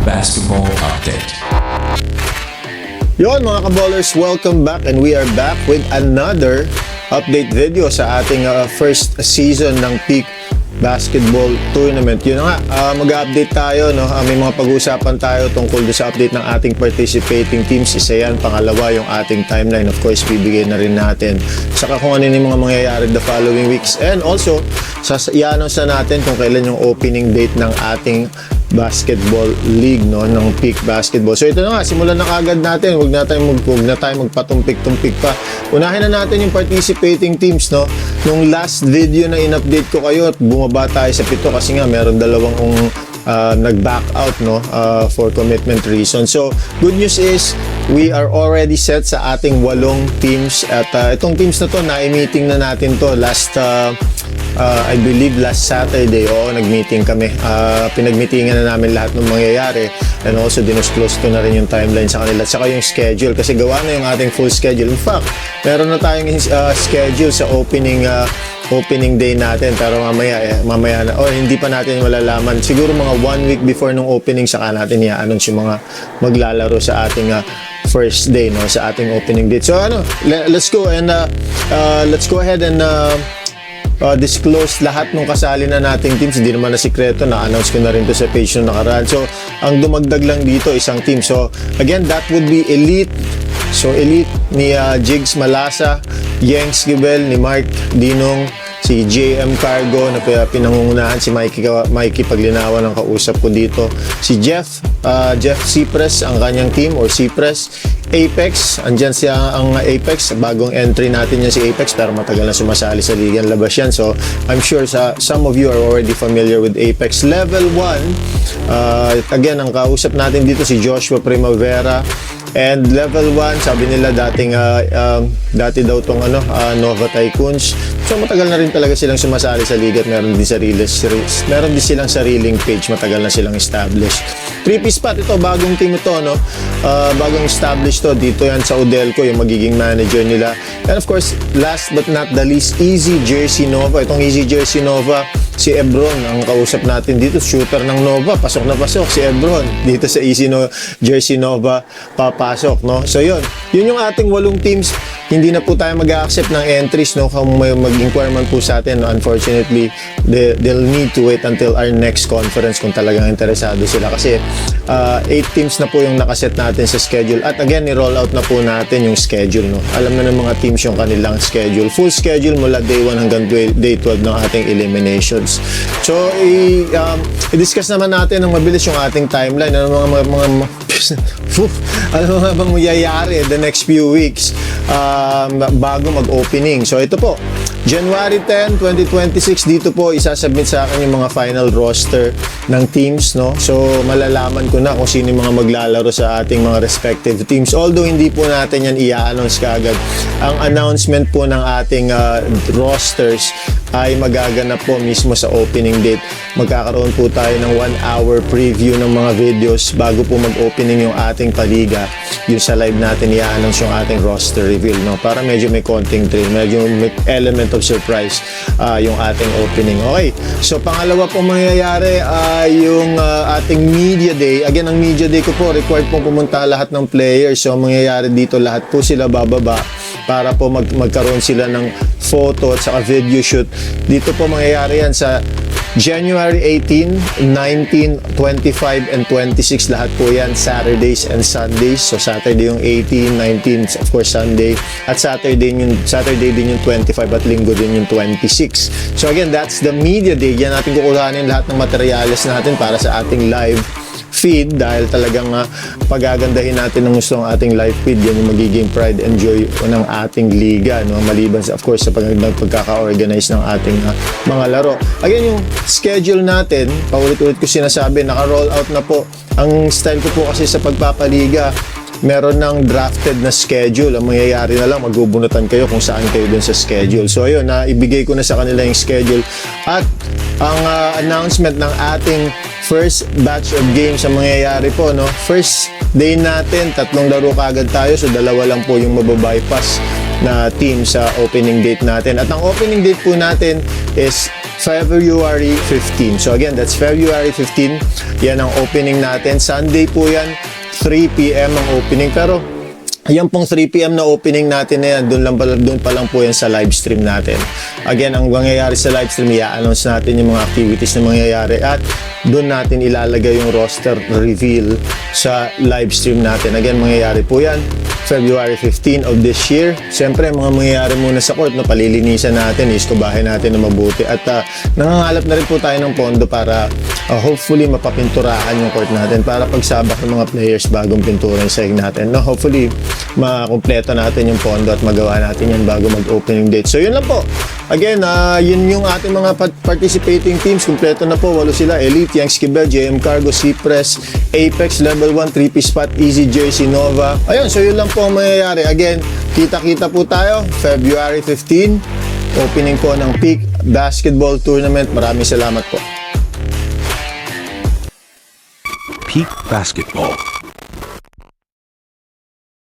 Basketball Update. Yon mga kaballers, welcome back and we are back with another update video sa ating first season ng Peak Basketball Tournament. Yun na nga, mag-update tayo, no? May mga pag-uusapan tayo tungkol sa update ng ating participating teams. Isa yan, pangalawa yung ating timeline. Of course, bibigay na rin natin. Saka kung ano yung mga mangyayari the following weeks. And also, i-announce na natin kung kailan yung opening date ng ating basketball league, no, ng Peak Basketball. So ito na nga, simulan na kagad natin. Huwag na tayo magpatumpik-tumpik pa. Unahin na natin yung participating teams, no. Nung last video na in-update ko kayo at bumaba tayo sa 7 kasi nga meron dalawang nag-back out, no, for commitment reasons. So good news is we are already set sa ating 8 teams at itong teams na to, na-meeting na natin to last I believe last Saturday. Oo, nag-meeting kami. Pinag-meetingan na namin lahat ng mangyayari and also dinusclose ko na rin yung timeline sa kanila at saka yung schedule kasi gawa na yung ating full schedule. In fact, meron na tayong schedule sa opening day natin pero mamaya na, hindi pa natin malalaman. Siguro mga 1 week before nung opening saka natin i-announce yung mga maglalaro sa ating first day, no, sa ating opening date. So let's go and let's go ahead and disclose lahat ng kasali na nating teams. Hindi naman na sikreto, na-announce ko na rin to sa page nung nakaraan. So, ang dumagdag lang dito, isang team. So, again, that would be Elite. So, Elite ni Jigs Malasa, Yengs Gibel, ni Mark Dinong, si JM Cargo na pinangungunahan, si Mikey Paglinawan ang kausap ko dito, si Jeff Cypress ang kanyang team or Cypress, Apex, andyan siya ang Apex, bagong entry natin yan si Apex pero matagal na sumasali sa ligan labas yan, so I'm sure some of you are already familiar with Apex. Level 1, again ang kausap natin dito si Joshua Primavera. And level 1, sabi nila dati daw tong Nova Tycoons. So matagal na rin talaga silang sumasali sa liga at meron din silang sariling page, matagal na silang established. 3-piece spot ito, bagong team ito, no? Bagong established to, dito yan sa Udelco, yung magiging manager nila. And of course, last but not the least, Easy Jersey Nova. Itong Easy Jersey Nova, si Ebron ang kausap natin dito, shooter ng Nova, pasok na pasok si Ebron dito sa Jersey Nova, papasok, no? So yun yung ating 8 teams. Hindi na po tayo mag-a-accept ng entries, no? Kung may mag-inquire man po sa atin, no? Unfortunately, they'll need to wait until our next conference kung talagang interesado sila kasi 8 teams na po yung nakaset natin sa schedule at again, i-roll out na po natin yung schedule, no? Alam na ng mga teams yung kanilang schedule, full schedule mula day 1 hanggang day 12 ng ating eliminations. So, i-discuss naman natin ng mabilis yung ating timeline, ano mga bang mayayari the next few weeks bago mag-opening. So ito po, January 10, 2026, dito po isasubmit sa akin yung mga final roster ng teams, no? So malalaman ko na kung sino yung mga maglalaro sa ating mga respective teams. Although hindi po natin yan i-announce kaagad. Ang announcement po ng ating rosters ay magaganap po mismo sa opening date. Magkakaroon po tayo ng 1-hour preview ng mga videos bago po mag-opening yung ating paliga. Yung sa live natin i-announce yung ating roster reveal, no? Para medyo may konting thrill, medyo may element of surprise yung ating opening. Okay, so pangalawa po mangyayari yung ating media day. Again, ang media day ko po, required po pumunta lahat ng players. So mangyayari dito, lahat po sila bababa para po magkaroon sila ng photo at saka video shoot. Dito po mangyayari yan sa January 18, 19, 25, and 26. Lahat po yan Saturdays and Sundays. So Saturday yung 18, 19, of course Sunday. At Saturday din yung 25 at Linggo din yung 26. So again, that's the media day. Yan natin kukuhanin lahat ng materyales natin para sa ating live feed dahil talagang pagagandahin natin ng gusto ng ating live feed. Yan yung magiging pride and joy ng ating liga, no? Maliban sa, of course, sa pagkaka-organize ng ating mga laro. Again, yung schedule natin, paulit-ulit ko sinasabi, naka-roll out na po. Ang style ko po kasi sa pagpapaliga, meron ng drafted na schedule. Ang mangyayari na lang, magbubunutan kayo kung saan kayo dun sa schedule. So ayun, ibigay ko na sa kanila yung schedule. At ang announcement ng ating first batch of games ang mangyayari po, no? First day natin, 3 laro kagad tayo. So 2 lang po yung mababypass na team sa opening date natin. At ang opening date po natin is February 15. So again, that's February 15. Yan ang opening natin. Sunday po yan, 3 p.m. ang opening. Pero yan pong 3 p.m. na opening natin na yan, doon pa lang po yan sa live stream natin. Again, ang mangyayari sa live stream, i-announce natin yung mga activities na mangyayari at doon natin ilalagay yung roster reveal sa live stream natin. Again, mangyayari po yan February 15 of this year. Siyempre, mga mangyayari muna sa court, no, palilinisan natin, iskubahin natin na mabuti. At nangangalap na rin po tayo ng pondo para hopefully mapapinturahan yung court natin para pagsabak ng mga players bagong pintura yung sahig natin. No? Hopefully, makumpleto natin yung pondo at magawa natin yan bago mag-opening date. So, yun lang po. Again, yun yung ating mga participating teams. Kumpleto na po. 8 sila. Elite, Young Skibel, JM Cargo, Cypress, Apex, Level 1, 3-piece spot, Easy Jersey, Nova. Ayun, so yun lang po ang mangyayari. Again, kita-kita po tayo. February 15, opening po ng Peak Basketball Tournament. Maraming salamat po. Peak Basketball.